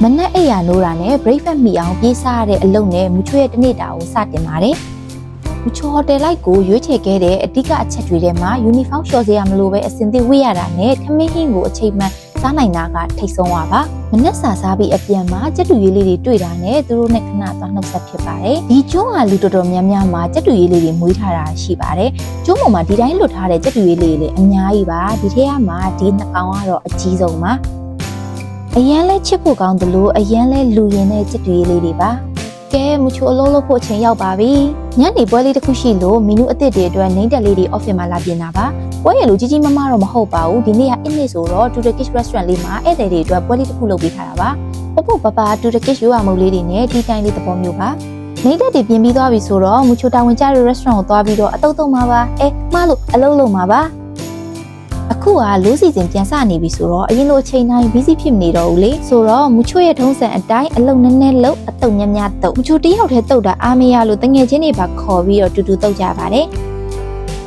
မနက်အိယာနိုးတာနဲ့ breakfast မိအောင်ပြေးစားရတဲ့အလုပ်နဲ့မူချိုရဲ့တနေ့တာကိုစတင်ပါတယ်။မူချိုဟိုတယ်လိုက်ကိုရွေးချယ်ခဲ့တဲ့အဓိကအချက်တွေထဲမှာယူနီဖောင်းလျှော်စရာမလိုပဲအစင်သစ်ဝတ်ရတာနဲ့ထမင်းဟင်းကိုအချိန်မှန်စားနိုင်တာကထိတ်ဆုံးပါ။မနက်စာစားပြီးအပြန်မှာကြက်တူရေးလေးတွေတွေ့တာနဲ့သူတို့နဲ့ခဏသွားနှုတ်ဆက်ဖြစ်ပါတယ်။ဒီကျွန်းကလူတော်တော်များများမှာကြက်တူရေးလေးတွေမွေးထားတာရှိပါတယ်။ကျွန်းပေါ်မှာဒီတိုင်းလွတ်ထားတဲ့ကြက်တူရေးလေးတွေအများကြီးပါ။ဒီထဲကမှဒီနှစ်ကောင်ကတော့အကြီးဆုံးပါ။အရန်လဲချစ်ဖို့ကောင်းတယ်လို့အရန်လဲလူရင်တဲ့ကြက်တူရေးလေးတွေပါကဲမချိုအလုံးလို့ဖို့အချိန်ရောက်ပါပြီညနေပွဲလေးတစ်ခုရှိလို့မီနူအသစ်တွေအတွက်နှိမ့်တက်လေးတွေ office မှာလာပြင်တာပါပွဲရလို့ကြီးကြီးမားမားတော့မဟုတ်ပါဘူးဒီနေ့ကအစ်နေ့ဆိုတော့ Turkish restaurant လေးမှာဧည့်သည်တွေအတွက်ပွဲလေးတစ်ခုလုပ်ပေးထားတာပါပုပ်ပုပ်ပပ Turkish ရိုးရာမုတ်လေးတွေနဲ့ဒီတိုင်းလေးသဘောမျိုးပါနှိမ့်တက်တွေပြင်ပြီးသွားပြီဆိုတော့မချိုတာဝန်ကျတဲ့ restaurant ကိုသွားပြီးတော့အတုံးမှာပါမှားလို့အလုံးလုံးမှာပါအခုကလို့စီစဉ်ပြန်စနေပြီဆိုတော့အရင်လိုအချိန်တိုင်း busy ဖြစ်မနေတော့ဘူးလေဆိုတော့မူချိုရဲ့ထုံးစံအတိုင်းအလုံနည်းနည်းလုံအတုံများများတုံမချိုတယောက်တည်းတုတ်တာအားမရလို့တငယ်ချင်းတွေပါခေါ်ပြီးတော့တူတူတုတ်ကြပါတယ်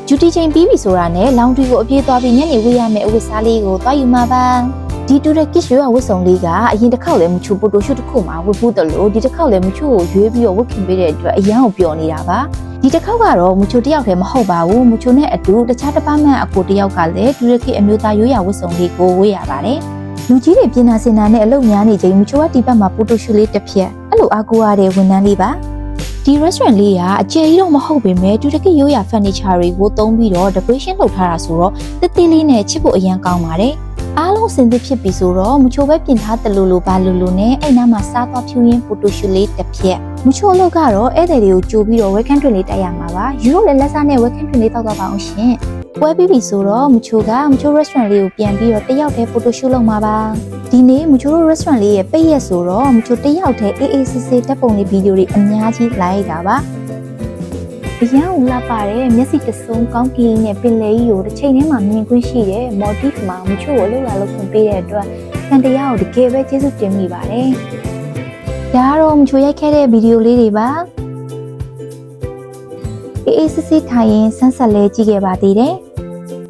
ဂျူတီချိန်ပြီးပြီဆိုတာနဲ့လောင်ထရီကိုအပြေးသွားပြီးညနေဝေးရမယ့်အဝတ်စားလေးကိုသွားယူမှာပါဒီတူတဲ့ kiss ရွေးဝတ်စုံလေးကအရင်တစ်ခေါက်လည်းမချိုပိုတိုရှုတစ်ခုမှဝတ်ဖို့တယ်လို့ဒီတစ်ခေါက်လည်းမချိုကိုရွေးပြီးတော့ဝတ်ခင်ပေးတဲ့အတွက်အရန်ကိုပျော်နေတာပါဒီတစ်ခေါက်ကတော့မူချိုတယောက်တည်းမဟုတ်ပါဘူးမူချိုနဲ့အတူတခြားတစ်ပတ်မှန်အကိုတယောက်ကလည်းတူရခိအမျိုးသားရိုးရာဝတ်စုံလေးကိုဝတ်ရပါတယ်လူကြီးတွေပြင်နာစင်နာနဲ့အလုပ်များနေချိန်မူချိုကဒီဘက်မှာပိုတိုရှူလေးတစ်ဖြက်အဲ့လိုအားကိုရတဲ့ဝန်ထမ်းလေးပါဒီ restaurant လေးကအကျယ်ကြီးတော့မဟုတ်ပေမဲ့တူရခိရိုးရာ furniture တွေကိုသုံးပြီးတော့ decoration လုပ်ထားတာဆိုတော့တိတိလေးနဲ့ချစ်ဖို့အရန်ကောင်းပါတယ်အားလုံးစင်သစ်ဖြစ်ပြီဆိုတော့မူချိုပဲပြင်ထားတယ်လို့ဘာလို့နဲ့အဲ့နားမှာစားသွားဖြူရင်းဖိုတိုရှူလေးတစ်ဖြက်မူချိုအလုပ်ကတော့ဧည့်သည်တွေကိုကြိုပြီးတော့ welcome drink လေးတိုက်ရမှာပါယူရိုလည်းလက်စားနဲ့ welcome drink လေးတောက်သွားပါအောင်ရှင်ပွဲပြီးပြီဆိုတော့မူချို restaurant လေးကိုပြန်ပြီးတော့တယောက်တည်းဖိုတိုရှူလုပ်မှာပါဒီနေ့မူချို restaurant လေးရဲ့ပိတ်ရက်ဆိုတော့မူချိုတယောက်တည်းအေးအေးဆေးဆေးတက်ပုံလေးဗီဒီယိုတွေအများကြီးလိုက်တာပါအရန်ဦးလာပါတယ်မျက်စိတဆုံးကောင်းကင်နဲ့ပင်လယ်ကြီးကိုတစ်ချိန်ထဲမှာမြင်ခွင့်ရှိတဲ့ motif မှာမချို့ကိုလှုပ်လာလုပ်ခွင့်ပေးတဲ့အတွက်တန်တရားကိုတကယ်ပဲကျေးဇူးတင်မိပါတယ်။ဒါကတော့မချိုရိုက်ခဲ့တဲ့ဗီဒီယိုလေးတွေပါ။အေးစစ်စစ်ထိုင်ရင်ဆန်းဆက်လဲကြည့်ခဲ့ပါသေးတယ်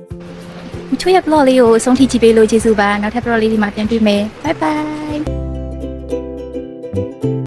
။မချိုရဲ့ blog လေးကိုအဆုံးထိကြည့်ပေးလို့ကျေးဇူးပါ။နောက်ထပ် blog လေးဒီမှာပြန်တွေ့မယ်။ Bye bye